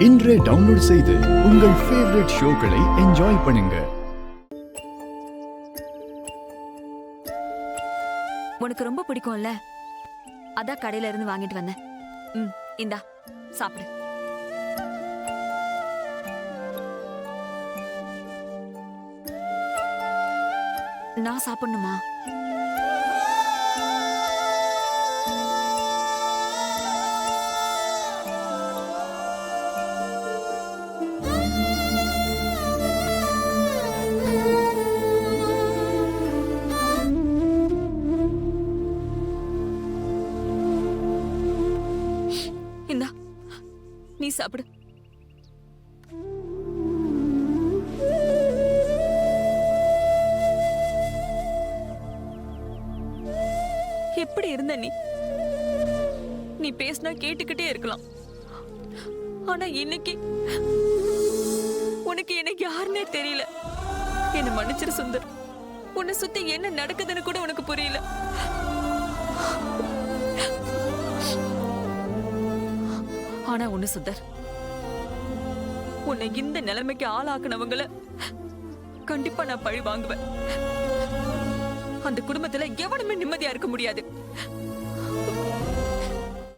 இன்றே டவுன்லோட் செய்து உங்கள் ஃபேவரட் ஷோக்களை என்ஜாய் பண்ணுங்க. உனக்கு ரொம்ப பிடிக்கும்ல, அதான் கடையில இருந்து வாங்கிட்டு வந்தேன். இந்தா சாப்பிடு. நான் சாப்பிடணுமா? இந்தா நீ சாப்பிடு. எப்படி இருந்த நீ பேசினா கேட்டுக்கிட்டே இருக்கலாம். ஆனா இன்னைக்கு உனக்கு எனக்கு யாருன்னே தெரியல. என்ன மன்னிச்சிரு சுந்தர். உன்னை சுத்தி என்ன நடக்குதுன்னு கூட உனக்கு புரியல. ஆனா ஒண்ணு சுந்தர், உன்னை இந்த நிலைமைக்கு ஆளாக்குனவங்கள கண்டிப்பா நான் பழி வாங்குவேன். அந்த குடும்பத்துல எவனுமே நிம்மதியா இருக்க முடியாது.